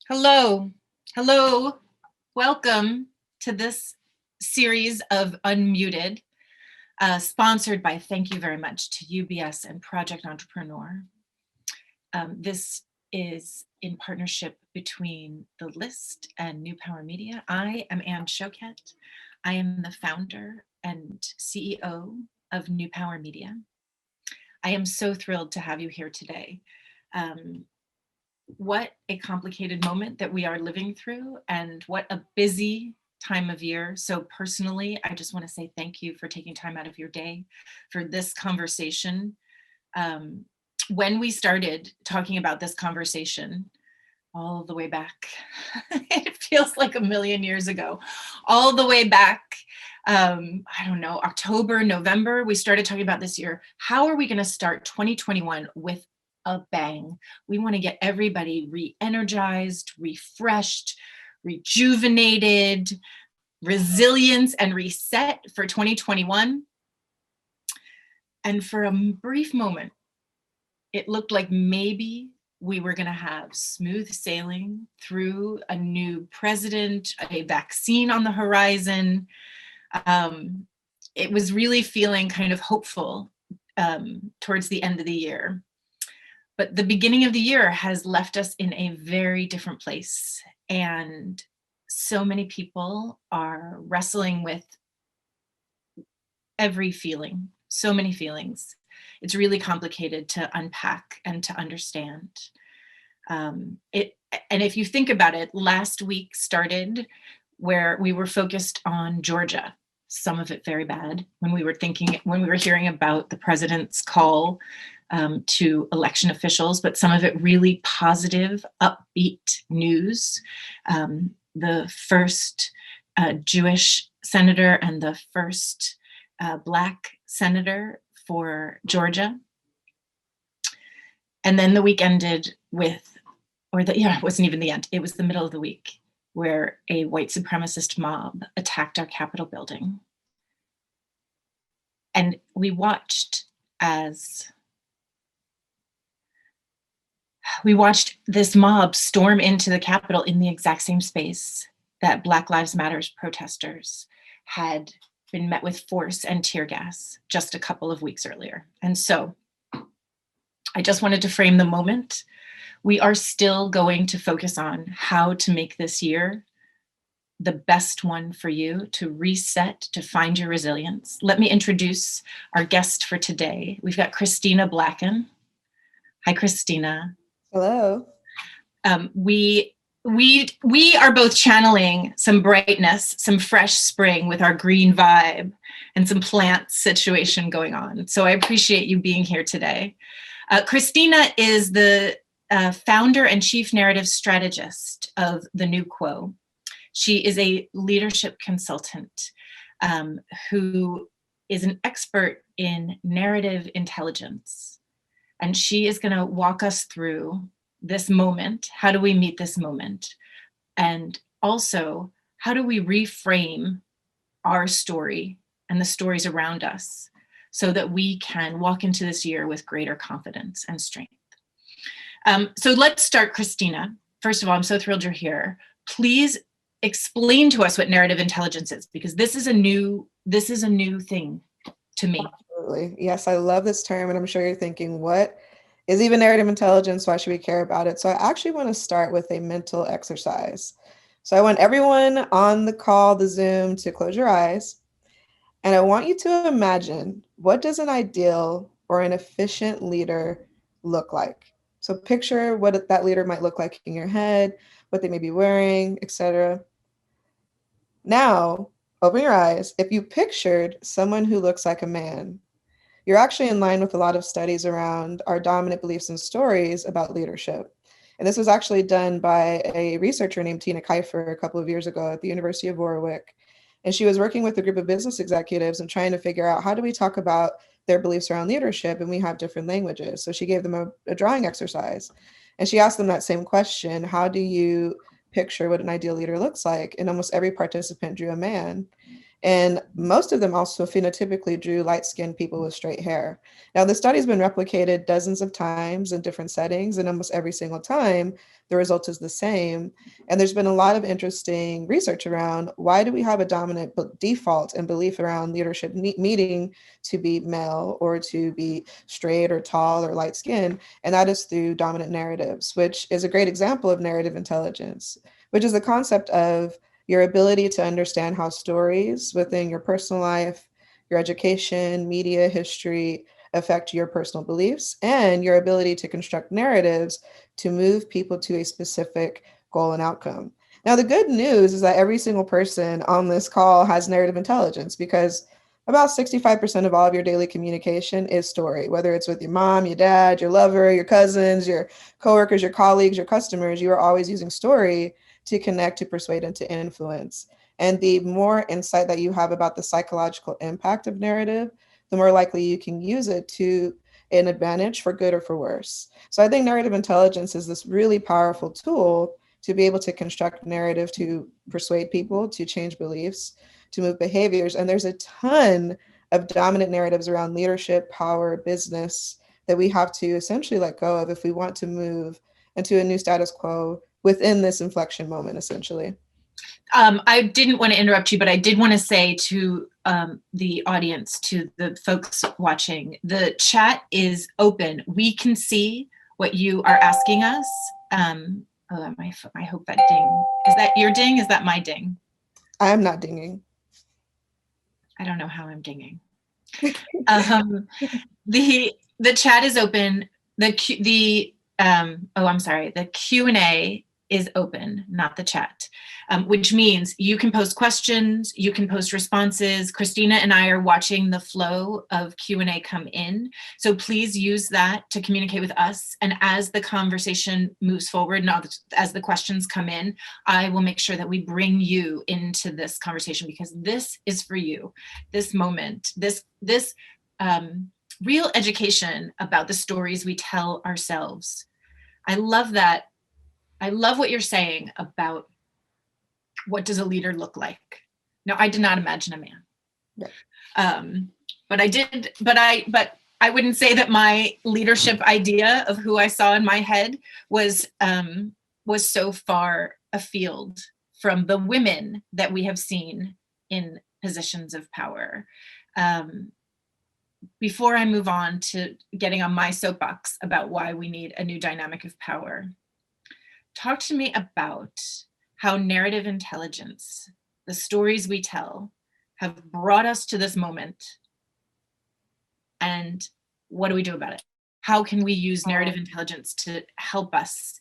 Hello, hello, welcome to this series of Unmuted, sponsored by, thank you very much to UBS and Project Entrepreneur. This is in partnership between TheLi.st and New Power Media. I am Shoket. I am the founder and CEO of New Power Media. I am so thrilled to have you here today. What a complicated moment that we are living through, and what a busy time of year. So personally, I just want to say thank you for taking time out of your day for this conversation. When we started talking about this conversation, all the way back, it feels like a million years ago, all the way back, I don't know, October, November, we started talking about this year. How are we going to start 2021 with a bang? We want to get everybody re-energized, refreshed, rejuvenated, resilience, and reset for 2021. And for a brief moment, it looked like maybe we were going to have smooth sailing through a new president, a vaccine on the horizon. It was really feeling kind of hopeful towards the end of the year. But the beginning of the year has left us in a very different place. And so many people are wrestling with every feeling, so many feelings. It's really complicated to unpack and to understand. And if you think about it, last week started where we were focused on Georgia, some of it very bad, when we were hearing about the president's call to election officials, but some of it really positive, upbeat news. The first Jewish senator and the first Black senator for Georgia. And then the week ended with, it wasn't even the end, it was the middle of the week, where a white supremacist mob attacked our Capitol building. And we watched this mob storm into the Capitol in the exact same space that Black Lives Matter protesters had been met with force and tear gas just a couple of weeks earlier. And so I just wanted to frame the moment. We are still going to focus on how to make this year the best one for you, to reset, to find your resilience. Let me introduce our guest for today. We've got Christina Blacken. Hi, Christina. Hello. We are both channeling some brightness, some fresh spring with our green vibe and some plant situation going on. So I appreciate you being here today. Christina is the founder and chief narrative strategist of The New Quo. She is a leadership consultant who is an expert in narrative intelligence. And she is going to walk us through this moment. How do we meet this moment? And also, how do we reframe our story and the stories around us so that we can walk into this year with greater confidence and strength? So let's start, Christina. First of all, I'm so thrilled you're here. Please explain to us what narrative intelligence is, because this is a new thing to me. Absolutely. Yes, I love this term, and I'm sure you're thinking, what is even narrative intelligence? Why should we care about it? So I actually want to start with a mental exercise. So I want everyone on the call, the Zoom, to close your eyes. And I want you to imagine, what does an ideal or an efficient leader look like? So picture what that leader might look like in your head, what they may be wearing, etc. Now, open your eyes. If you pictured someone who looks like a man, you're actually in line with a lot of studies around our dominant beliefs and stories about leadership. And this was actually done by a researcher named Tina Kiefer a couple of years ago at the University of Warwick. And she was working with a group of business executives and trying to figure out, how do we talk about their beliefs around leadership? And we have different languages. So she gave them a drawing exercise. And she asked them that same question: how do you picture what an ideal leader looks like? And almost every participant drew a man. And most of them also phenotypically drew light-skinned people with straight hair. Now, the study's been replicated dozens of times in different settings, and almost every single time, the result is the same. And there's been a lot of interesting research around why do we have a dominant default and belief around leadership needing to be male or to be straight or tall or light-skinned, and that is through dominant narratives, which is a great example of narrative intelligence, which is the concept of your ability to understand how stories within your personal life, your education, media, history affect your personal beliefs, and your ability to construct narratives to move people to a specific goal and outcome. Now, the good news is that every single person on this call has narrative intelligence because about 65% of all of your daily communication is story, whether it's with your mom, your dad, your lover, your cousins, your coworkers, your colleagues, your customers. You are always using story to connect, to persuade, and to influence. And the more insight that you have about the psychological impact of narrative, the more likely you can use it to an advantage for good or for worse. So I think narrative intelligence is this really powerful tool to be able to construct narrative, to persuade people, to change beliefs, to move behaviors. And there's a ton of dominant narratives around leadership, power, business that we have to essentially let go of if we want to move into a new status quo within this inflection moment, essentially. I didn't want to interrupt you, but I did want to say to the audience, to the folks watching, the chat is open. We can see what you are asking us. I hope that ding. Is that your ding? Is that my ding? I am not dinging. I don't know how I'm dinging. The chat is open. The Q&A is open, not the chat, which means you can post questions, you can post responses. Christina and I are watching the flow of Q&A come in. So please use that to communicate with us. And as the conversation moves forward, and as the questions come in, I will make sure that we bring you into this conversation because this is for you, this moment, this real education about the stories we tell ourselves. I love that. I love what you're saying about what does a leader look like. Now, I did not imagine a man, but I wouldn't say that my leadership idea of who I saw in my head was so far afield from the women that we have seen in positions of power. Before I move on to getting on my soapbox about why we need a new dynamic of power, talk to me about how narrative intelligence, the stories we tell, have brought us to this moment. And what do we do about it? How can we use narrative intelligence to help us?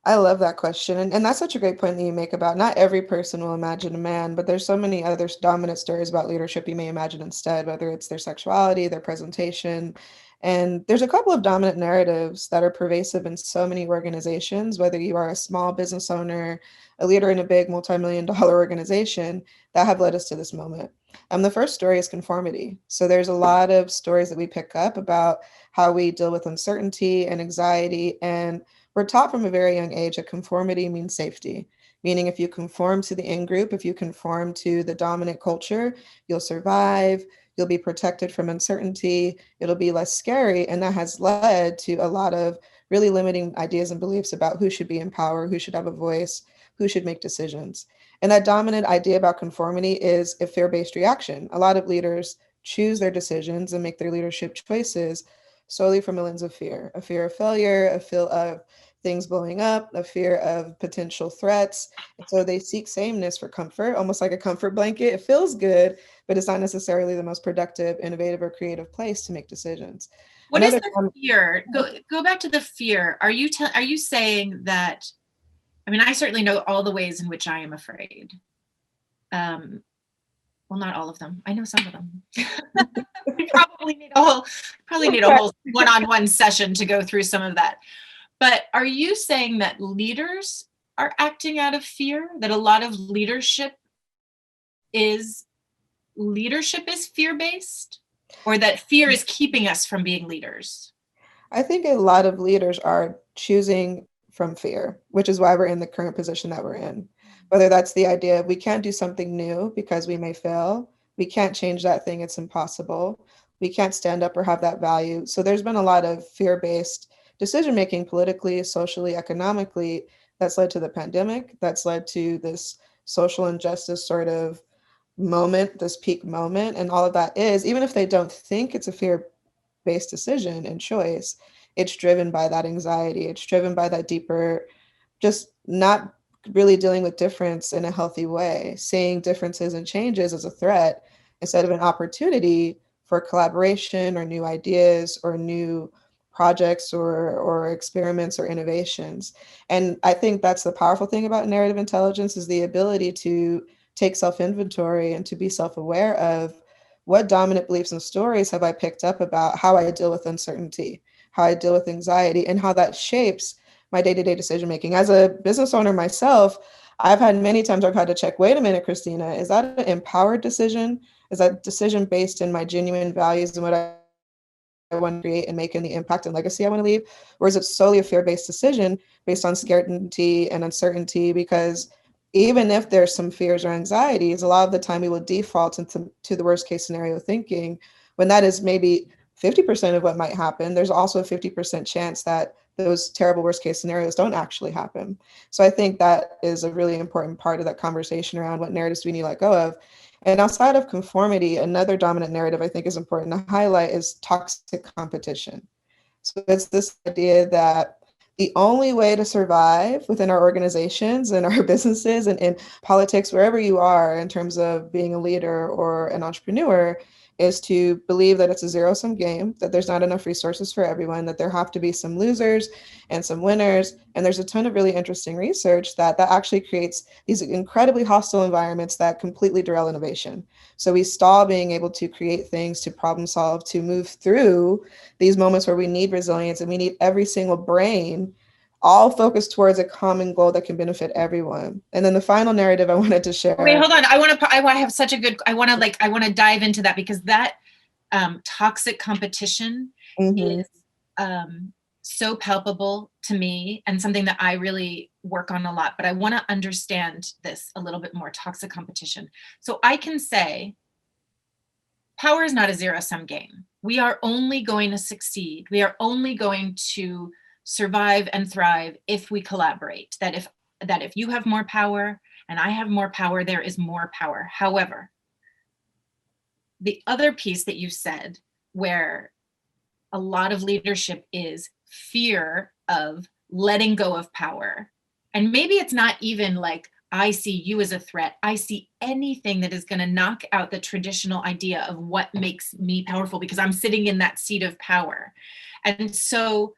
I love that question. And that's such a great point that you make about not every person will imagine a man, but there's so many other dominant stories about leadership you may imagine instead, whether it's their sexuality, their presentation. And there's a couple of dominant narratives that are pervasive in so many organizations, whether you are a small business owner, a leader in a big multi-million-dollar organization, that have led us to this moment. The first story is conformity. So there's a lot of stories that we pick up about how we deal with uncertainty and anxiety, and we're taught from a very young age that conformity means safety, meaning if you conform to the in-group, if you conform to the dominant culture, you'll survive, you'll be protected from uncertainty, it'll be less scary. And that has led to a lot of really limiting ideas and beliefs about who should be in power, who should have a voice, who should make decisions. And that dominant idea about conformity is a fear-based reaction. A lot of leaders choose their decisions and make their leadership choices solely from a lens of fear of failure, a fear of things blowing up, a fear of potential threats. And so they seek sameness for comfort, almost like a comfort blanket. It feels good, but it's not necessarily the most productive, innovative, or creative place to make decisions. What is the fear? Go back to the fear. Are you saying that? I mean, I certainly know all the ways in which I am afraid. Well, not all of them. I know some of them. We probably need a whole one-on-one session to go through some of that. But are you saying that leaders are acting out of fear? That a lot of leadership is fear-based? Or that fear is keeping us from being leaders? I think a lot of leaders are choosing from fear, which is why we're in the current position that we're in. Whether that's the idea of we can't do something new because we may fail, We can't change that thing. It's impossible. We can't stand up or have that value. So there's been a lot of fear-based decision making politically, socially, economically that's led to the pandemic, that's led to this social injustice sort of moment, this peak moment. And all of that is, even if they don't think it's a fear-based decision and choice, it's driven by that anxiety. It's driven by that deeper, just not really dealing with difference in a healthy way, seeing differences and changes as a threat instead of an opportunity for collaboration or new ideas or new projects or experiments or innovations. And I think that's the powerful thing about narrative intelligence is the ability to take self-inventory and to be self-aware of what dominant beliefs and stories have I picked up about how I deal with uncertainty, how I deal with anxiety, and how that shapes my day-to-day decision making. As a business owner myself, I've had many times I've had to check, wait a minute, Christina, is that an empowered decision? Is that decision based in my genuine values and what I want to create and make and the impact and legacy I want to leave? Or is it solely a fear-based decision based on scarcity and uncertainty? Because even if there's some fears or anxieties, a lot of the time we will default into the worst case scenario thinking when that is maybe 50% of what might happen. There's also a 50% chance that those terrible worst case scenarios don't actually happen. So I think that is a really important part of that conversation around what narratives do we need to let go of. And outside of conformity, another dominant narrative I think is important to highlight is toxic competition. So it's this idea that the only way to survive within our organizations and our businesses and in politics, wherever you are in terms of being a leader or an entrepreneur, is to believe that it's a zero-sum game, that there's not enough resources for everyone, that there have to be some losers and some winners. And there's a ton of really interesting research that actually creates these incredibly hostile environments that completely derail innovation. So we stall being able to create things, to problem solve, to move through these moments where we need resilience and we need every single brain all focused towards a common goal that can benefit everyone. And then the final narrative I wanted to share. Wait, hold on. I want to have such a good, I want to dive into that because that toxic competition is so palpable to me and something that I really work on a lot, but I want to understand this a little bit more, toxic competition. So I can say power is not a zero-sum game. We are only going to succeed. We are only going to survive and thrive if we collaborate. That if you have more power and I have more power, there is more power. However, the other piece that you said, where a lot of leadership is fear of letting go of power. And maybe it's not even like, I see you as a threat. I see anything that is going to knock out the traditional idea of what makes me powerful because I'm sitting in that seat of power. And so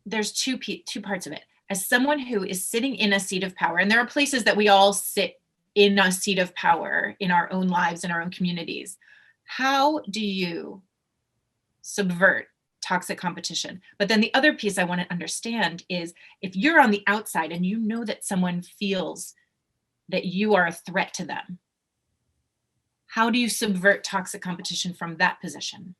there's two parts of it. As someone who is sitting in a seat of power, and there are places that we all sit in a seat of power in our own lives, in our own communities, how do you subvert toxic competition? But then the other piece I want to understand is if you're on the outside and you know that someone feels that you are a threat to them, how do you subvert toxic competition from that position?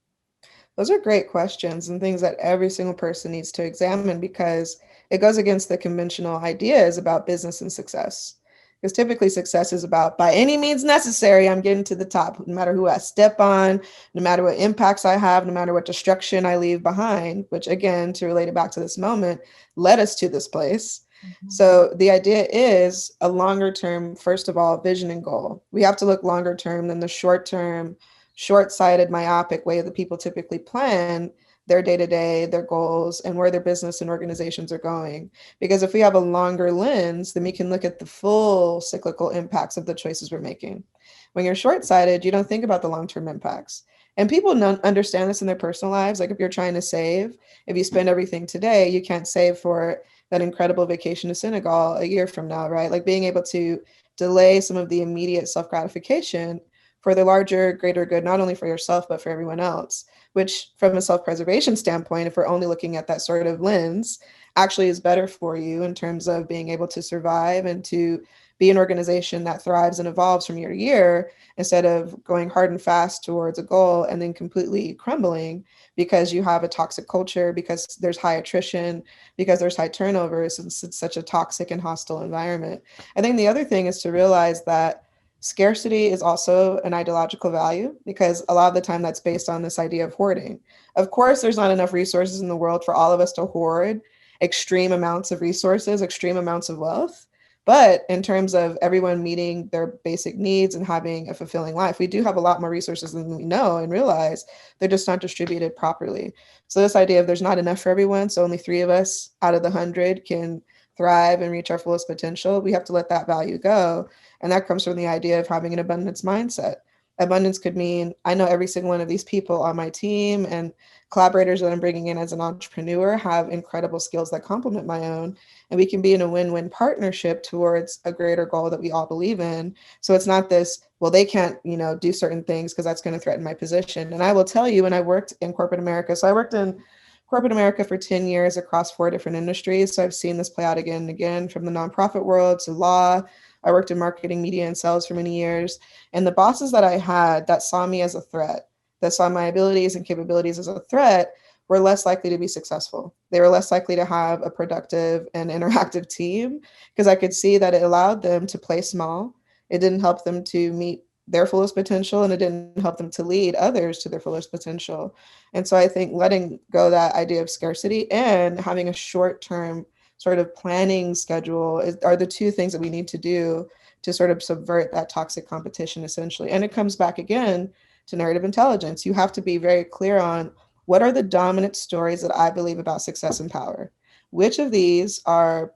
Those are great questions and things that every single person needs to examine because it goes against the conventional ideas about business and success. Because typically success is about by any means necessary, I'm getting to the top, no matter who I step on, no matter what impacts I have, no matter what destruction I leave behind, which again, to relate it back to this moment, led us to this place. Mm-hmm. So the idea is a longer term, first of all, vision and goal. We have to look longer term than the short term, short-sighted, myopic way that people typically plan their day-to-day, their goals, and where their business and organizations are going. Because if we have a longer lens, then we can look at the full cyclical impacts of the choices we're making. When you're short-sighted, you don't think about the long-term impacts. And people understand this in their personal lives. Like if you're trying to save, if you spend everything today, you can't save for that incredible vacation to Senegal a year from now, right? Like being able to delay some of the immediate self-gratification for the larger, greater good, not only for yourself, but for everyone else, which from a self-preservation standpoint, if we're only looking at that sort of lens, actually is better for you in terms of being able to survive and to be an organization that thrives and evolves from year to year instead of going hard and fast towards a goal and then completely crumbling because you have a toxic culture, because there's high attrition, because there's high turnover, since it's such a toxic and hostile environment. I think the other thing is to realize that Scarcity is also an ideological value because a lot of the time that's based on this idea of hoarding. Of course, there's not enough resources in the world for all of us to hoard extreme amounts of resources, extreme amounts of wealth. But in terms of everyone meeting their basic needs and having a fulfilling life, we do have a lot more resources than we know and realize. They're just not distributed properly. So this idea of there's not enough for everyone, so only 3 of us out of the 100 can thrive and reach our fullest potential, we have to let that value go. And that comes from the idea of having an abundance mindset. Abundance could mean I know every single one of these people on my team and collaborators that I'm bringing in as an entrepreneur have incredible skills that complement my own. And we can be in a win-win partnership towards a greater goal that we all believe in. So it's not this, well, they can't, do certain things because that's going to threaten my position. And I will tell you, when I worked in corporate America, so I worked in corporate America for 10 years across 4 different industries. So I've seen this play out again and again, from the nonprofit world to law. I worked in marketing, media, and sales for many years. And the bosses that I had that saw me as a threat, that saw my abilities and capabilities as a threat, were less likely to be successful. They were less likely to have a productive and interactive team because I could see that it allowed them to play small. It didn't help them to meet their fullest potential, and it didn't help them to lead others to their fullest potential. And so I think letting go that idea of scarcity and having a short-term sort of planning schedule are the two things that we need to do to sort of subvert that toxic competition, essentially. And it comes back again to narrative intelligence. You have to be very clear on what are the dominant stories that I believe about success and power. Which of these are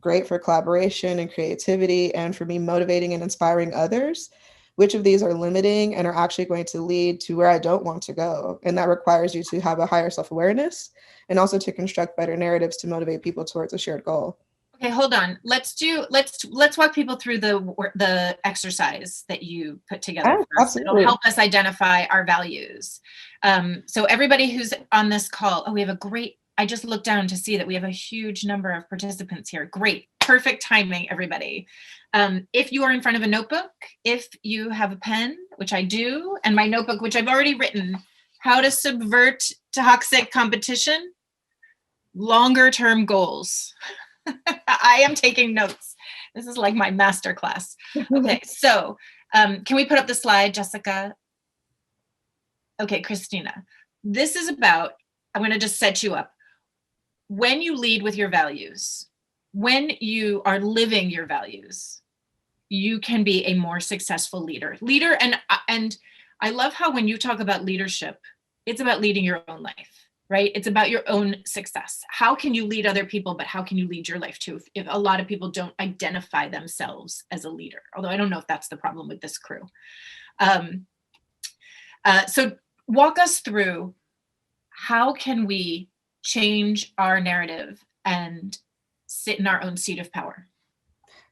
great for collaboration and creativity and for me motivating and inspiring others? Which of these are limiting and are actually going to lead to where I don't want to go? And that requires you to have a higher self-awareness and also to construct better narratives to motivate people towards a shared goal. Okay, hold on. Let's walk people through the exercise that you put together first. Absolutely. It'll help us identify our values. So everybody who's on this call, I just looked down to see that we have a huge number of participants here. Great, perfect timing, everybody. If you are in front of a notebook, if you have a pen, which I do, and my notebook, which I've already written, how to subvert toxic competition, longer term goals. I am taking notes. This is like my master class. Okay, so can we put up the slide, Jessica? Okay, Christina. This is about, I'm going to just set you up. When you lead with your values, when you are living your values, you can be a more successful leader. And I love how when you talk about leadership, it's about leading your own life, right? It's about your own success. How can you lead other people, but how can you lead your life too? If a lot of people don't identify themselves as a leader, although I don't know if that's the problem with this crew. So walk us through, how can we change our narrative and sit in our own seat of power?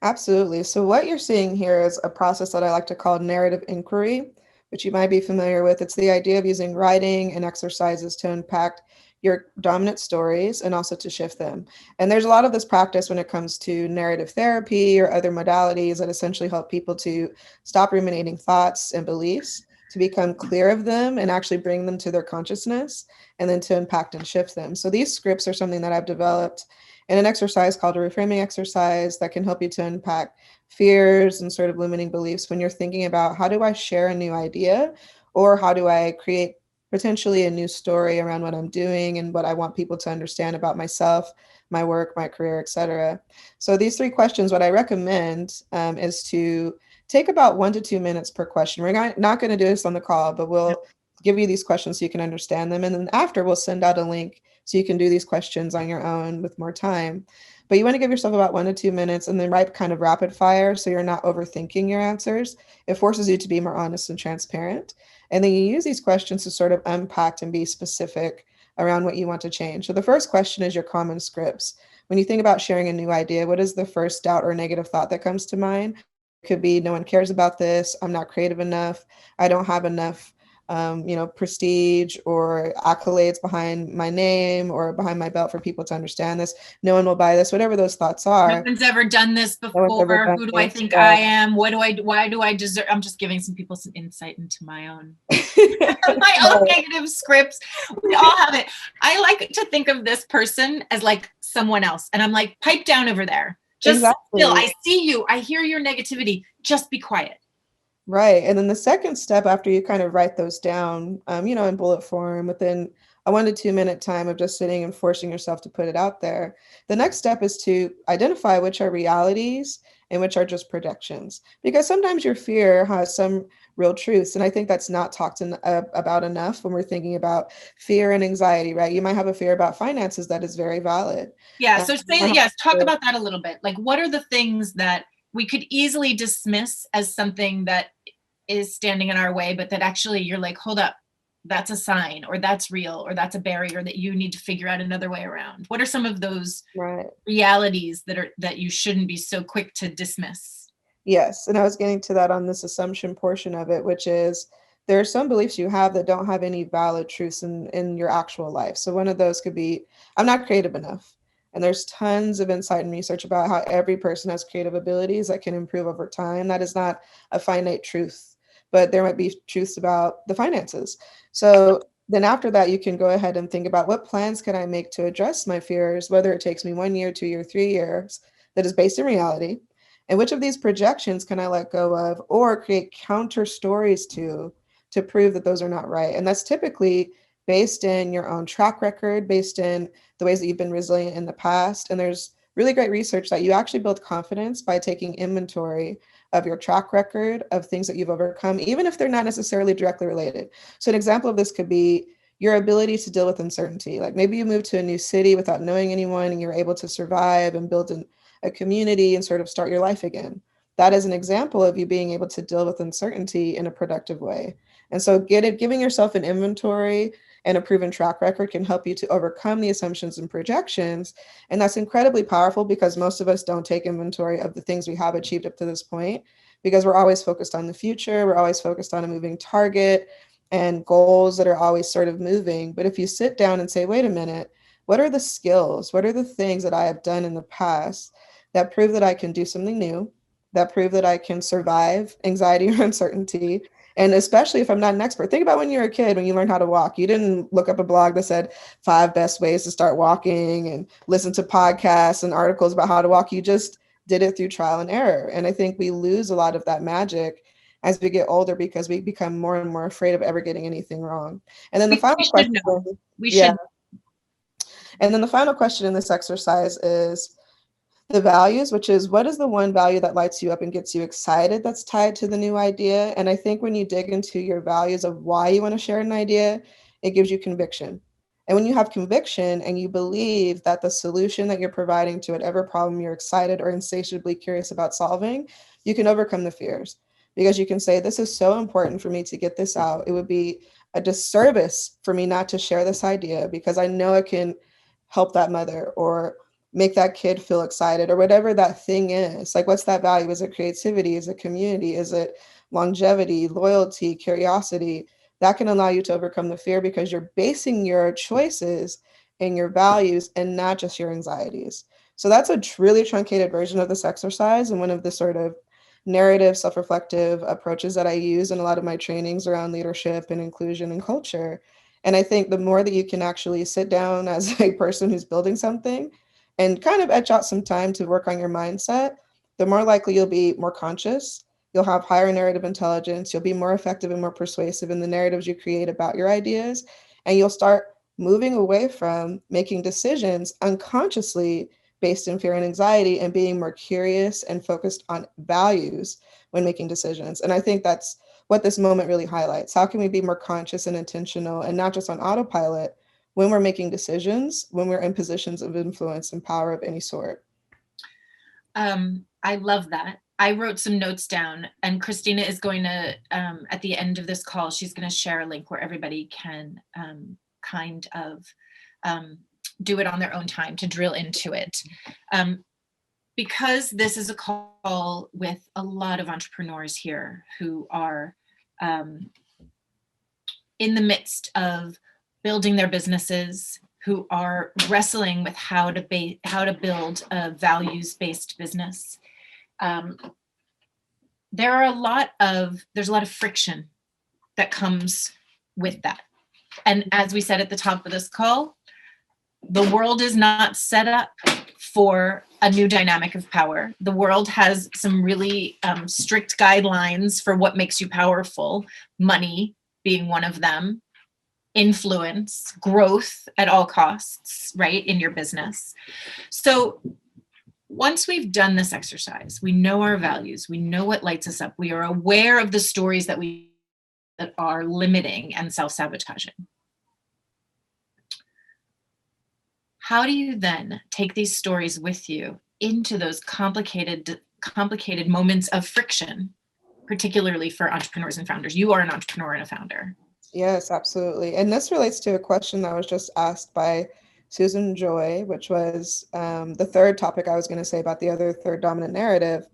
Absolutely. So what you're seeing here is a process that I like to call narrative inquiry, which you might be familiar with. It's the idea of using writing and exercises to unpack your dominant stories and also to shift them. And there's a lot of this practice when it comes to narrative therapy or other modalities that essentially help people to stop ruminating thoughts and beliefs, to become clear of them and actually bring them to their consciousness, and then to impact and shift them. So these scripts are something that I've developed in an exercise called a reframing exercise that can help you to unpack fears and sort of limiting beliefs when you're thinking about, how do I share a new idea, or how do I create potentially a new story around what I'm doing and what I want people to understand about myself, my work, my career, etc. So these 3 questions, what I recommend is to take about 1 to 2 minutes per question. We're not going to do this on the call, but we'll give you these questions so you can understand them. And then after, we'll send out a link so you can do these questions on your own with more time. But you want to give yourself about 1 to 2 minutes and then write kind of rapid fire so you're not overthinking your answers. It forces you to be more honest and transparent. And then you use these questions to sort of unpack and be specific around what you want to change. So the first question is your common scripts. When you think about sharing a new idea, what is the first doubt or negative thought that comes to mind? It could be, no one cares about this, I'm not creative enough, I don't have enough prestige or accolades behind my name or behind my belt for people to understand this. No one will buy this, whatever those thoughts are. No one's ever done this before. Who do I think I am? Why do I deserve? I'm just giving some people some insight into my own negative scripts. We all have it. I like to think of this person as like someone else. And I'm like, pipe down over there. Just still, I see you. I hear your negativity. Just be quiet. Right. And then the second step after you kind of write those down, in bullet form within a 1 to 2 minute time of just sitting and forcing yourself to put it out there. The next step is to identify which are realities and which are just projections. Because sometimes your fear has some real truths. And I think that's not talked about enough when we're thinking about fear and anxiety, right? You might have a fear about finances that is very valid. Yeah. And So say, yes, talk about that a little bit. Like, what are the things that we could easily dismiss as something that is standing in our way, but that actually you're like, hold up, that's a sign, or that's real, or that's a barrier that you need to figure out another way around? What are some of those right. realities that you shouldn't be so quick to dismiss? Yes, and I was getting to that on this assumption portion of it, which is there are some beliefs you have that don't have any valid truths in your actual life. So one of those could be, I'm not creative enough. And there's tons of insight and research about how every person has creative abilities that can improve over time. That is not a finite truth, but there might be truths about the finances. So then after that, you can go ahead and think about what plans can I make to address my fears, whether it takes me 1 year, 2 year, 3 years, that is based in reality, and which of these projections can I let go of or create counter stories to prove that those are not right? And that's typically based in your own track record, based in the ways that you've been resilient in the past. And there's really great research that you actually build confidence by taking inventory of your track record of things that you've overcome, even if they're not necessarily directly related. So an example of this could be your ability to deal with uncertainty. Like maybe you moved to a new city without knowing anyone and you're able to survive and build a community and sort of start your life again. That is an example of you being able to deal with uncertainty in a productive way. And so giving yourself an inventory and a proven track record can help you to overcome the assumptions and projections. And that's incredibly powerful because most of us don't take inventory of the things we have achieved up to this point because we're always focused on the future. We're always focused on a moving target and goals that are always sort of moving. But if you sit down and say, wait a minute, what are the skills? What are the things that I have done in the past that prove that I can do something new, that prove that I can survive anxiety or uncertainty? And especially if I'm not an expert, think about when you were a kid, when you learned how to walk. You didn't look up a blog that said 5 best ways to start walking and listen to podcasts and articles about how to walk. You just did it through trial and error. And I think we lose a lot of that magic as we get older because we become more and more afraid of ever getting anything wrong. And then the We final should question, know. We yeah. should. And then the final question in this exercise is the values, which is what is the one value that lights you up and gets you excited that's tied to the new idea? And I think when you dig into your values of why you want to share an idea, it gives you conviction. And when you have conviction and you believe that the solution that you're providing to whatever problem you're excited or insatiably curious about solving, you can overcome the fears because you can say, this is so important for me to get this out. It would be a disservice for me not to share this idea because I know it can help that mother or make that kid feel excited or whatever that thing is. Like, what's that value? Is it creativity? Is it community? Is it longevity, loyalty, curiosity? That can allow you to overcome the fear because you're basing your choices and your values and not just your anxieties. So that's a really truncated version of this exercise and one of the sort of narrative, self-reflective approaches that I use in a lot of my trainings around leadership and inclusion and culture. And I think the more that you can actually sit down as a person who's building something and kind of etch out some time to work on your mindset, the more likely you'll be more conscious. You'll have higher narrative intelligence. You'll be more effective and more persuasive in the narratives you create about your ideas. And you'll start moving away from making decisions unconsciously based in fear and anxiety and being more curious and focused on values when making decisions. And I think that's what this moment really highlights. How can we be more conscious and intentional and not just on autopilot when we're making decisions, when we're in positions of influence and power of any sort? I love that. I wrote some notes down, and Christina is going to, at the end of this call, she's going to share a link where everybody can kind of do it on their own time to drill into it. Because this is a call with a lot of entrepreneurs here who are in the midst of building their businesses, who are wrestling with how to build a values-based business. There's a lot of friction that comes with that. And as we said at the top of this call, the world is not set up for a new dynamic of power. The world has some really strict guidelines for what makes you powerful, money being one of them, influence, growth at all costs, right, in your business. So once we've done this exercise, we know our values, we know what lights us up, we are aware of the stories that are limiting and self-sabotaging. How do you then take these stories with you into those complicated moments of friction, particularly for entrepreneurs and founders? You are an entrepreneur and a founder. Yes, absolutely. And this relates to a question that was just asked by Susan Joy, which was the third topic I was going to say about the other third dominant narrative.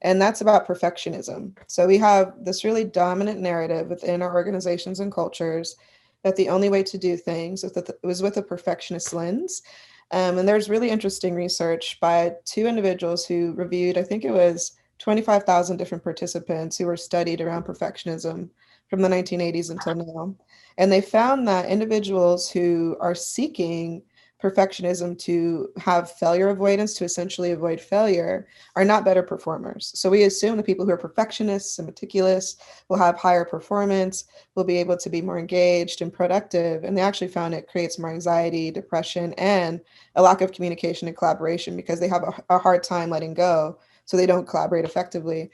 And that's about perfectionism. So we have this really dominant narrative within our organizations and cultures that the only way to do things was with a perfectionist lens. And there's really interesting research by two individuals who reviewed, I think it was 25,000 different participants who were studied around perfectionism from the 1980s until now. And they found that individuals who are seeking perfectionism to have failure avoidance, to essentially avoid failure, are not better performers. So we assume the people who are perfectionists and meticulous will have higher performance, will be able to be more engaged and productive. And they actually found it creates more anxiety, depression, and a lack of communication and collaboration because they have a hard time letting go. So they don't collaborate effectively.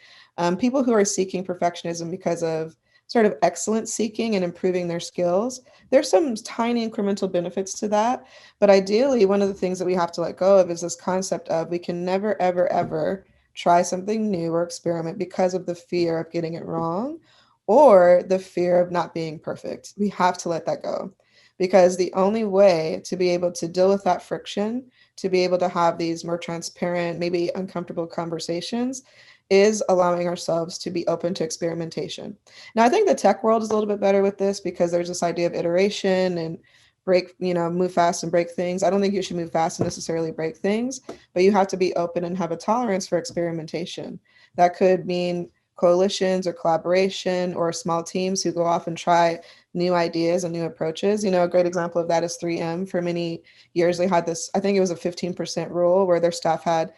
People who are seeking perfectionism because of sort of excellence seeking and improving their skills, there's some tiny incremental benefits to that. But ideally, one of the things that we have to let go of is this concept of we can never, ever, ever try something new or experiment because of the fear of getting it wrong or the fear of not being perfect. We have to let that go because the only way to be able to deal with that friction, to be able to have these more transparent, maybe uncomfortable conversations, is allowing ourselves to be open to experimentation. Now, I think the tech world is a little bit better with this because there's this idea of iteration and move fast and break things. I don't think you should move fast and necessarily break things, but you have to be open and have a tolerance for experimentation. That could mean coalitions or collaboration or small teams who go off and try new ideas and new approaches. A great example of that is 3M. For many years, they had this, I think it was a 15% rule where their staff had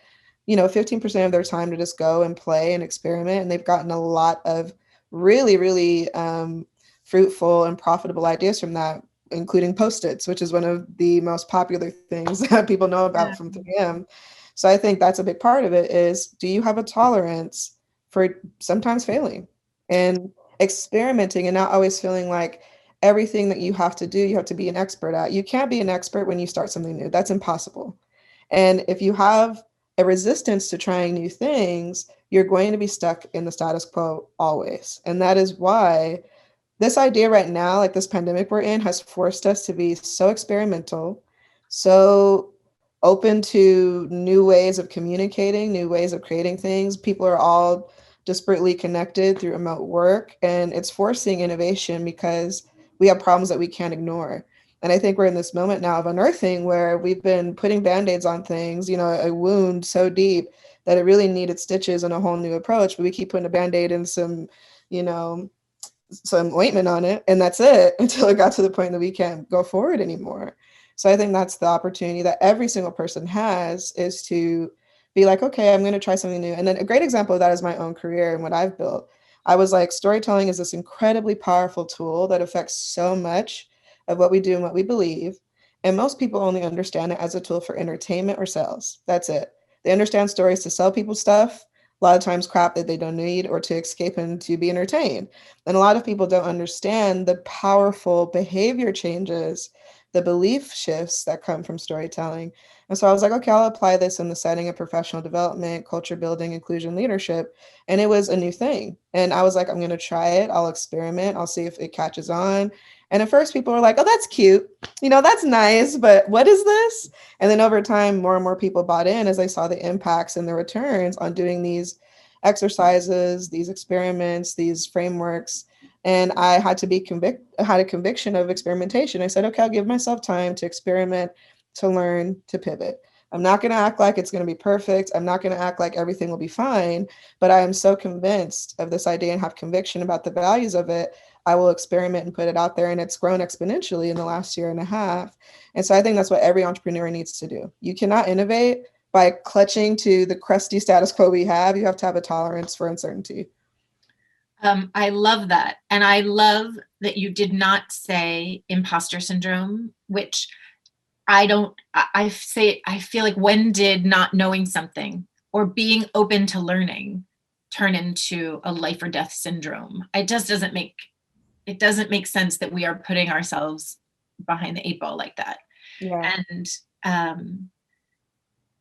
15% of their time to just go and play and experiment. And they've gotten a lot of really, really fruitful and profitable ideas from that, including Post-its, which is one of the most popular things that people know about from 3M. So I think that's a big part of it is, do you have a tolerance for sometimes failing and experimenting and not always feeling like everything that you have to do, you have to be an expert at? You can't be an expert when you start something new. That's impossible. And if you have a resistance to trying new things, you're going to be stuck in the status quo always. And that is why this idea right now, like this pandemic we're in, has forced us to be so experimental, so open to new ways of communicating, new ways of creating things. People are all disparately connected through remote work, and it's forcing innovation because we have problems that we can't ignore. And I think we're in this moment now of unearthing where we've been putting band-aids on things, a wound so deep that it really needed stitches and a whole new approach, but we keep putting a band-aid and some ointment on it, and that's it until it got to the point that we can't go forward anymore. So I think that's the opportunity that every single person has, is to be like, okay, I'm going to try something new. And then a great example of that is my own career and what I've built. I was like, storytelling is this incredibly powerful tool that affects so much of what we do and what we believe. And most people only understand it as a tool for entertainment or sales. That's it. They understand stories to sell people stuff, a lot of times crap that they don't need, or to escape and to be entertained. And a lot of people don't understand the powerful behavior changes, the belief shifts that come from storytelling. And so I was like, okay, I'll apply this in the setting of professional development, culture building, inclusion, leadership. And it was a new thing. And I was like, I'm going to try it. I'll experiment. I'll see if it catches on. And at first people were like, oh, that's cute. That's nice, but what is this? And then over time, more and more people bought in as they saw the impacts and the returns on doing these exercises, these experiments, these frameworks. And I had a conviction of experimentation. I said, okay, I'll give myself time to experiment, to learn, to pivot. I'm not going to act like it's going to be perfect. I'm not going to act like everything will be fine, but I am so convinced of this idea and have conviction about the values of it. I will experiment and put it out there, and it's grown exponentially in the last year and a half. And so I think that's what every entrepreneur needs to do. You cannot innovate by clutching to the crusty status quo we have. You have to have a tolerance for uncertainty. I love that. And I love that you did not say imposter syndrome, which I feel like, when did not knowing something or being open to learning turn into a life or death syndrome? It just doesn't make sense that we are putting ourselves behind the 8 ball like that. Yeah. And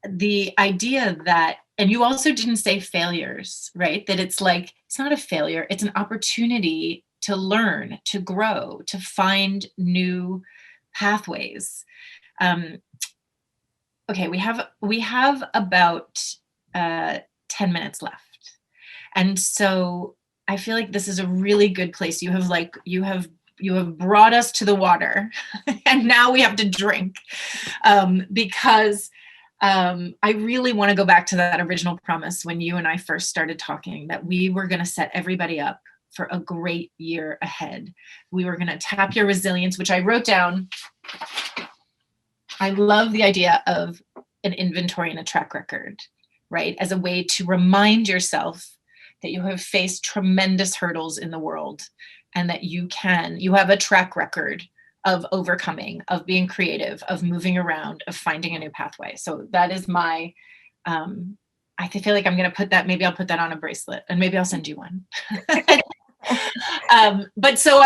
the idea that, and you also didn't say failures, right? That it's like, it's not a failure, it's an opportunity to learn, to grow, to find new pathways. Okay, we have about 10 minutes left. And so I feel like this is a really good place. You have brought us to the water and now we have to drink, because I really want to go back to that original promise when you and I first started talking, that we were going to set everybody up for a great year ahead. We were going to tap your resilience, which I wrote down. I love the idea of an inventory and a track record, right? As a way to remind yourself that you have faced tremendous hurdles in the world and that you have a track record of overcoming, of being creative, of moving around, of finding a new pathway. So that is my, I feel like I'm going to put that, maybe I'll put that on a bracelet and maybe I'll send you one. But so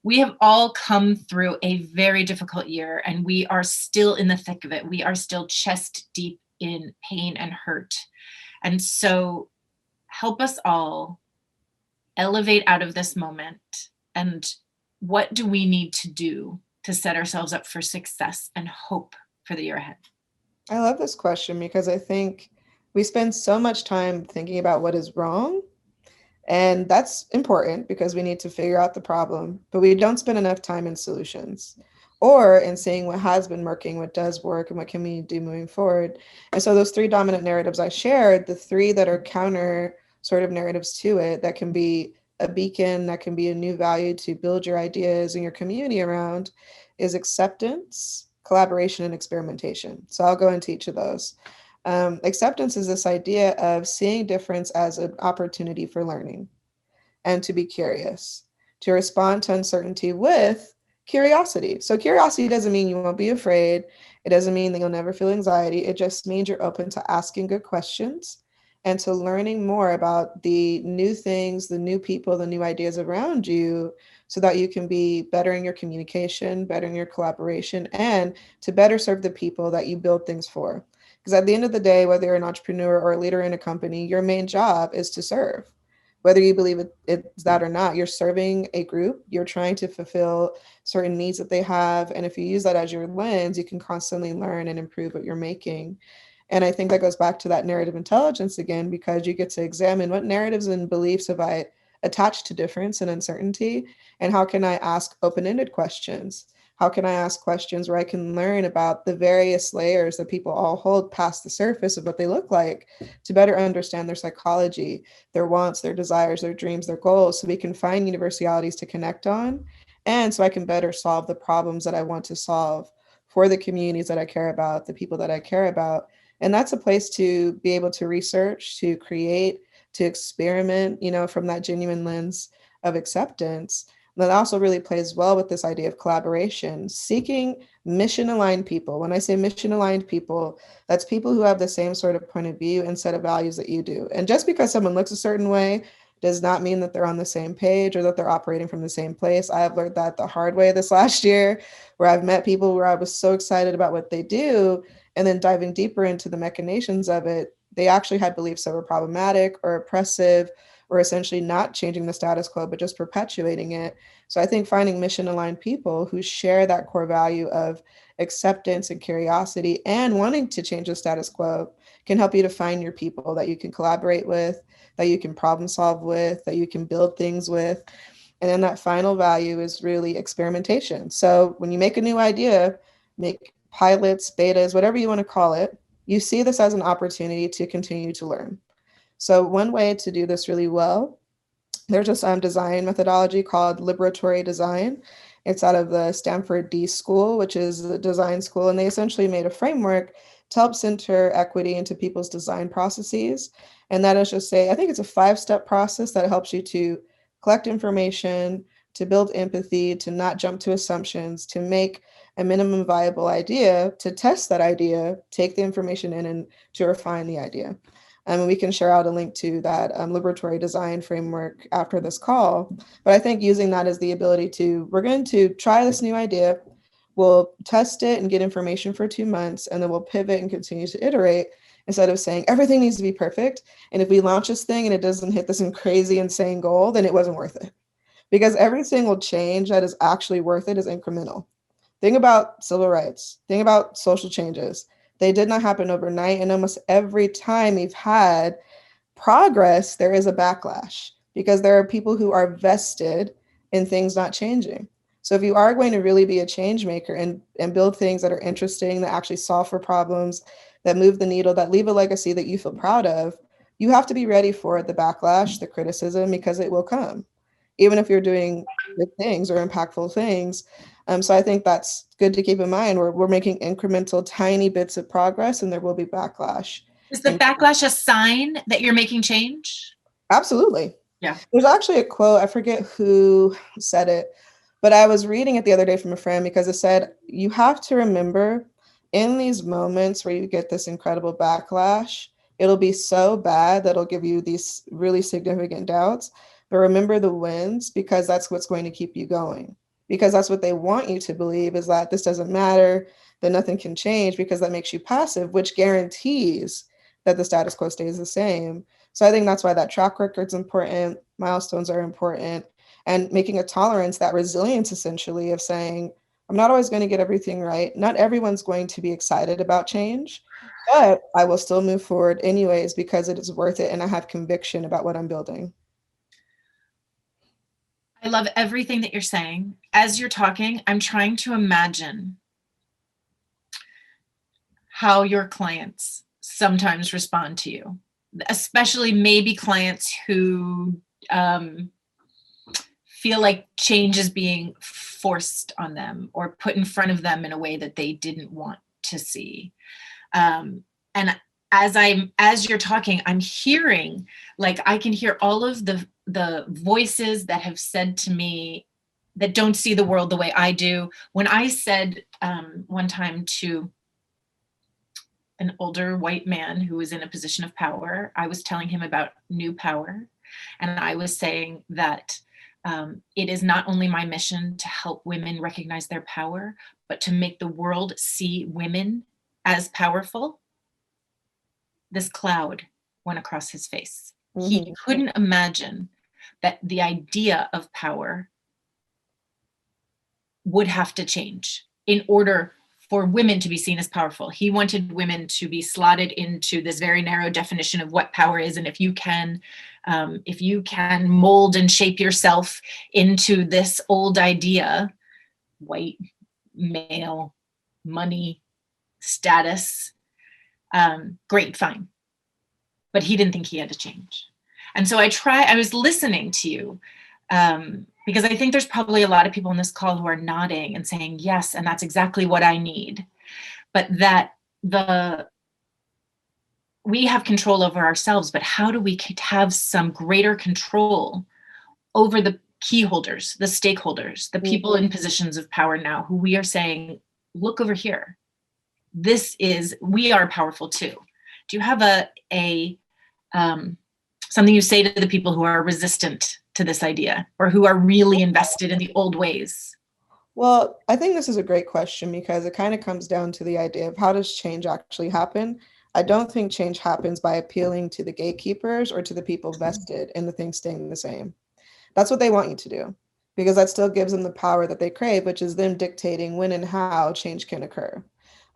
we have all come through a very difficult year and we are still in the thick of it. We are still chest deep in pain and hurt. And so help us all elevate out of this moment. And what do we need to do to set ourselves up for success and hope for the year ahead? I love this question because I think we spend so much time thinking about what is wrong. And that's important because we need to figure out the problem, but we don't spend enough time in solutions or in seeing what has been working, what does work, and what can we do moving forward. And so those 3 dominant narratives I shared, the 3 that are counter sort of narratives to it, that can be a beacon, that can be a new value to build your ideas and your community around, is acceptance, collaboration, and experimentation. So I'll go into each of those. Acceptance is this idea of seeing difference as an opportunity for learning and to be curious, to respond to uncertainty with curiosity. So curiosity doesn't mean you won't be afraid. It doesn't mean that you'll never feel anxiety. It just means you're open to asking good questions and to learning more about the new things, the new people, the new ideas around you, so that you can be better in your communication, better in your collaboration, and to better serve the people that you build things for. Because at the end of the day, whether you're an entrepreneur or a leader in a company, your main job is to serve. Whether you believe it's that or not, you're serving a group, you're trying to fulfill certain needs that they have. And if you use that as your lens, you can constantly learn and improve what you're making. And I think that goes back to that narrative intelligence again, because you get to examine what narratives and beliefs have I attached to difference and uncertainty, and how can I ask open-ended questions? How can I ask questions where I can learn about the various layers that people all hold past the surface of what they look like, to better understand their psychology, their wants, their desires, their dreams, their goals, so we can find universalities to connect on, and so I can better solve the problems that I want to solve for the communities that I care about, the people that I care about. And that's a place to be able to research, to create, to experiment, from that genuine lens of acceptance. That also really plays well with this idea of collaboration, seeking mission aligned people. When I say mission aligned people, that's people who have the same sort of point of view and set of values that you do. And just because someone looks a certain way does not mean that they're on the same page or that they're operating from the same place. I have learned that the hard way this last year, where I've met people where I was so excited about what they do, and then diving deeper into the machinations of it, they actually had beliefs that were problematic or oppressive, or essentially not changing the status quo, but just perpetuating it. So I think finding mission aligned people who share that core value of acceptance and curiosity and wanting to change the status quo can help you to find your people that you can collaborate with, that you can problem solve with, that you can build things with. And then that final value is really experimentation. So when you make a new idea, make pilots, betas, whatever you want to call it, you see this as an opportunity to continue to learn. So one way to do this really well, there's this design methodology called liberatory design. It's out of the Stanford D School, which is a design school. And they essentially made a framework to help center equity into people's design processes. And that is just say, I think it's a 5-step process that helps you to collect information, to build empathy, to not jump to assumptions, to make a minimum viable idea, to test that idea, take the information in, and to refine the idea. And we can share out a link to that liberatory design framework after this call. But I think using that as the ability to, we're going to try this new idea, we'll test it and get information for 2 months, and then we'll pivot and continue to iterate instead of saying everything needs to be perfect. And if we launch this thing and it doesn't hit this crazy, insane goal, then it wasn't worth it. Because every single change that is actually worth it is incremental. Think about civil rights, think about social changes. They did not happen overnight. And almost every time we've had progress, there is a backlash because there are people who are vested in things not changing. So if you are going to really be a change maker and build things that are interesting, that actually solve for problems, that move the needle, that leave a legacy that you feel proud of, you have to be ready for the backlash, the criticism, because it will come, even if you're doing good things or impactful things. So I think that's good to keep in mind. We're making incremental, tiny bits of progress, and there will be backlash. Is the backlash a sign that you're making change? Absolutely. Yeah. There's actually a quote, I forget who said it, but I was reading it the other day from a friend because it said, you have to remember in these moments where you get this incredible backlash, it'll be so bad that it'll give you these really significant doubts. But remember the wins, because that's what's going to keep you going. Because that's what they want you to believe, is that this doesn't matter, that nothing can change, because that makes you passive, which guarantees that the status quo stays the same. So I think that's why that track record's important, milestones are important, and making a tolerance, that resilience essentially of saying, I'm not always going to get everything right. Not everyone's going to be excited about change, but I will still move forward anyways because it is worth it and I have conviction about what I'm building. I love everything that you're saying. As you're talking, I'm trying to imagine how your clients sometimes respond to you, especially maybe clients who feel like change is being forced on them or put in front of them in a way that they didn't want to see. And as you're talking, I'm hearing, like, I can hear all of the voices that have said to me that don't see the world the way I do. When I said one time to an older white man who was in a position of power, I was telling him about new power. And I was saying that it is not only my mission to help women recognize their power, but to make the world see women as powerful. This cloud went across his face. Mm-hmm. He couldn't imagine that the idea of power would have to change in order for women to be seen as powerful. He wanted women to be slotted into this very narrow definition of what power is. And if you can mold and shape yourself into this old idea, white, male, money, status, great, fine. But he didn't think he had to change. And so I was listening to you because I think there's probably a lot of people on this call who are nodding and saying, yes, and that's exactly what I need. But that we have control over ourselves, but how do we have some greater control over the key holders, the stakeholders, the people in positions of power now, who we are saying, look over here. We are powerful too. Do you have something you say to the people who are resistant to this idea or who are really invested in the old ways? Well, I think this is a great question because it kind of comes down to the idea of how does change actually happen? I don't think change happens by appealing to the gatekeepers or to the people vested in the things staying the same. That's what they want you to do, because that still gives them the power that they crave, which is them dictating when and how change can occur.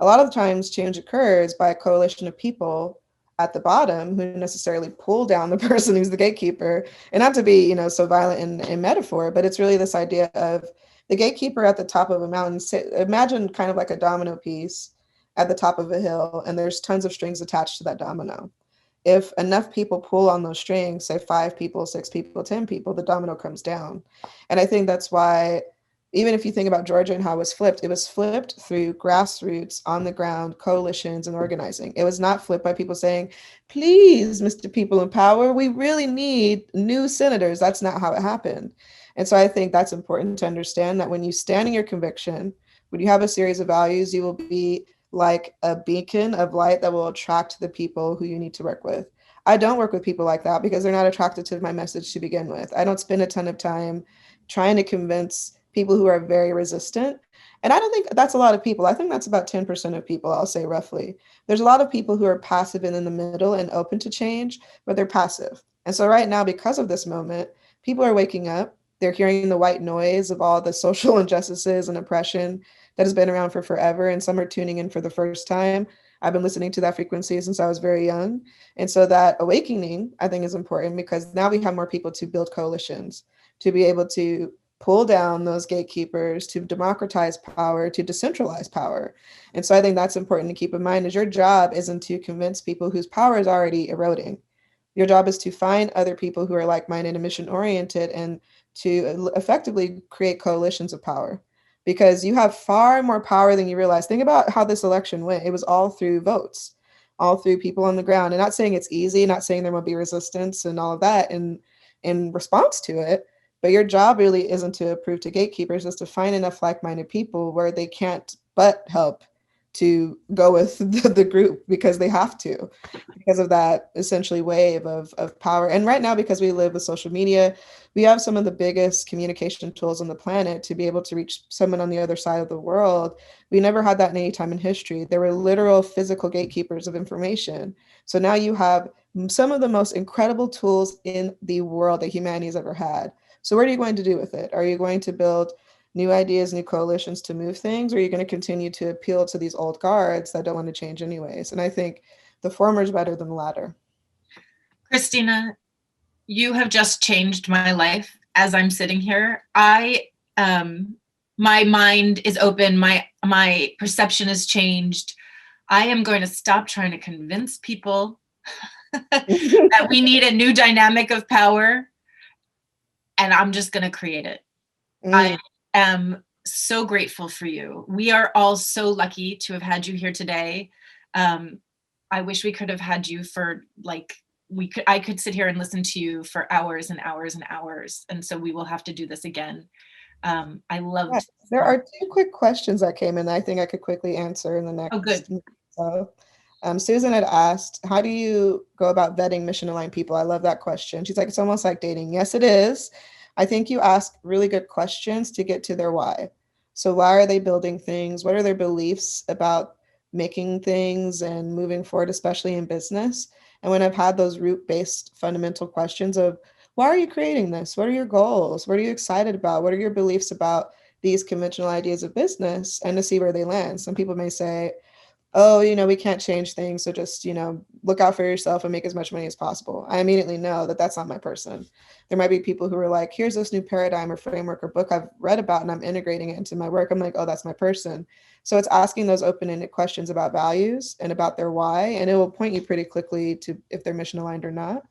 A lot of times change occurs by a coalition of people at the bottom who necessarily pull down the person who's the gatekeeper, and not to be, so violent in metaphor, but it's really this idea of the gatekeeper at the top of a mountain. Imagine kind of like a domino piece at the top of a hill, and there's tons of strings attached to that domino. If enough people pull on those strings, say 5 people, 6 people, 10 people, the domino comes down. And I think that's why Even if you think about Georgia and how it was flipped through grassroots, on the ground, coalitions, and organizing. It was not flipped by people saying, please, Mr. People in Power, we really need new senators. That's not how it happened. And so I think that's important to understand that when you stand in your conviction, when you have a series of values, you will be like a beacon of light that will attract the people who you need to work with. I don't work with people like that because they're not attracted to my message to begin with. I don't spend a ton of time trying to convince people who are very resistant. And I don't think that's a lot of people. I think that's about 10% of people, I'll say roughly. There's a lot of people who are passive and in the middle and open to change, but they're passive. And so right now, because of this moment, people are waking up. They're hearing the white noise of all the social injustices and oppression that has been around for forever. And some are tuning in for the first time. I've been listening to that frequency since I was very young. And so that awakening, I think, is important because now we have more people to build coalitions, to be able to pull down those gatekeepers, to democratize power, to decentralize power. And so I think that's important to keep in mind is your job isn't to convince people whose power is already eroding. Your job is to find other people who are like-minded and mission-oriented and to effectively create coalitions of power because you have far more power than you realize. Think about how this election went. It was all through votes, all through people on the ground. And not saying it's easy, not saying there will be resistance and all of that in response to it, but your job really isn't to prove to gatekeepers, is to find enough like-minded people where they can't but help to go with the group because they have to, because of that essentially wave of power. And right now, because we live with social media, we have some of the biggest communication tools on the planet to be able to reach someone on the other side of the world. We never had that in any time in history. There were literal physical gatekeepers of information. So now you have some of the most incredible tools in the world that humanity has ever had. So what are you going to do with it? Are you going to build new ideas, new coalitions to move things, or are you going to continue to appeal to these old guards that don't want to change anyways? And I think the former is better than the latter. Christina, you have just changed my life as I'm sitting here. My mind is open. My perception has changed. I am going to stop trying to convince people that we need a new dynamic of power, and I'm just going to create it. I am so grateful for you. We are all so lucky to have had you here today. I wish we could have had you for I could sit here and listen to you for hours and hours and hours. And so we will have to do this again. I loved. There are two quick questions that came in that I think I could quickly answer in the next. Oh, good. So, Susan had asked, how do you go about vetting mission aligned people? I love that question. She's like, it's almost like dating. Yes, it is. I think you ask really good questions to get to their why. So why are they building things? What are their beliefs about making things and moving forward, especially in business? And when I've had those root-based fundamental questions of why are you creating this? What are your goals? What are you excited about? What are your beliefs about these conventional ideas of business? And to see where they land. Some people may say, oh, we can't change things. So just, look out for yourself and make as much money as possible. I immediately know that that's not my person. There might be people who are like, here's this new paradigm or framework or book I've read about and I'm integrating it into my work. I'm like, oh, that's my person. So it's asking those open-ended questions about values and about their why, and it will point you pretty quickly to if they're mission aligned or not.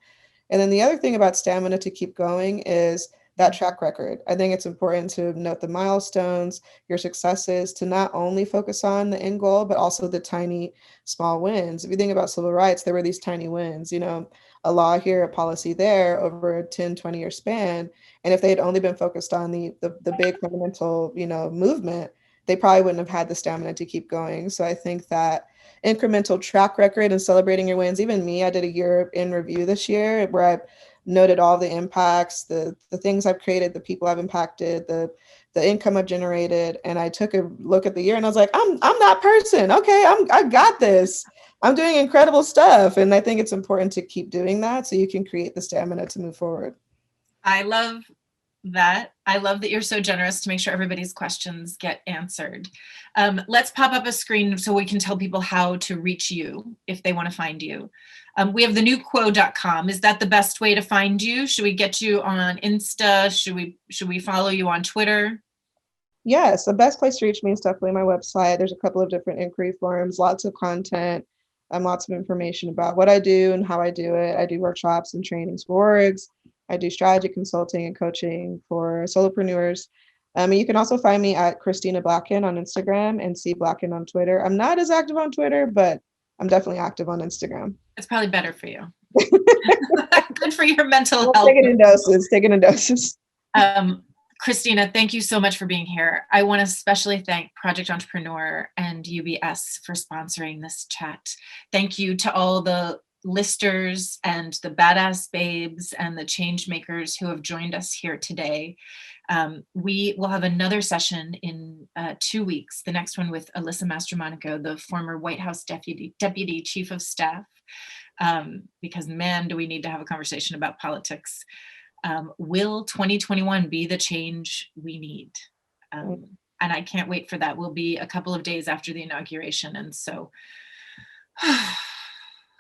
And then the other thing about stamina to keep going is that track record. I think it's important to note the milestones, your successes, to not only focus on the end goal, but also the tiny, small wins. If you think about civil rights, there were these tiny wins, a law here, a policy there over a 10, 20-year span. And if they had only been focused on the big fundamental, movement, they probably wouldn't have had the stamina to keep going. So I think that incremental track record and celebrating your wins. Even me, I did a year in review this year where I noted all the impacts, the things I've created, the people I've impacted, the income I've generated. And I took a look at the year and I was like, I'm that person. Okay, I got this. I'm doing incredible stuff. And I think it's important to keep doing that so you can create the stamina to move forward. I love that. I love that you're so generous to make sure everybody's questions get answered. Let's pop up a screen so we can tell people how to reach you if they want to find you. We have thenewquo.com. Is that the best way to find you? Should we get you on Insta? Should we follow you on Twitter? Yes, the best place to reach me is definitely my website. There's a couple of different inquiry forms, lots of content, lots of information about what I do and how I do it. I do workshops and trainings for orgs. I do strategy consulting and coaching for solopreneurs. You can also find me at Christina Blacken on Instagram and C Blacken on Twitter. I'm not as active on Twitter, but I'm definitely active on Instagram. It's probably better for you. Good for your mental Well, health. take it in doses. Take it in doses. Christina, thank you so much for being here. I want to especially thank Project Entrepreneur and UBS for sponsoring this chat. Thank you to all the listers and the badass babes and the change makers who have joined us here today. We will have another session in 2 weeks, the next one with Alyssa Mastromonaco, the former White House Deputy Chief of Staff, because man, do we need to have a conversation about politics. Will 2021 be the change we need? And I can't wait for that. We'll be a couple of days after the inauguration. And so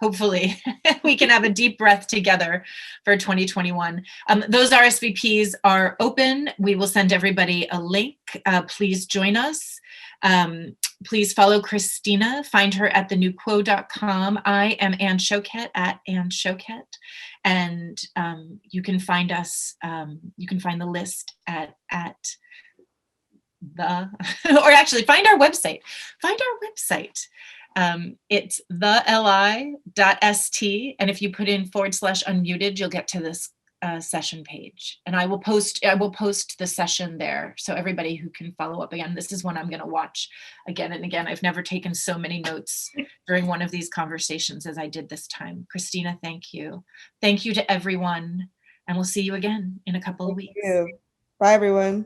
hopefully we can have a deep breath together for 2021. Those RSVPs are open. We will send everybody a link. Please join us. Please follow Christina. Find her at thenewquo.com. I am Ann Shoket at Ann Shoket. And you can find us, you can find the list at the, or actually find our website. Find our website. It's TheLi.st. And if you put in /unmuted, you'll get to this session page. And I will post the session there. So everybody who can follow up again, this is one I'm going to watch again and again. I've never taken so many notes during one of these conversations as I did this time. Christina, thank you. Thank you to everyone. And we'll see you again in a couple of weeks. Thank you. Bye, everyone.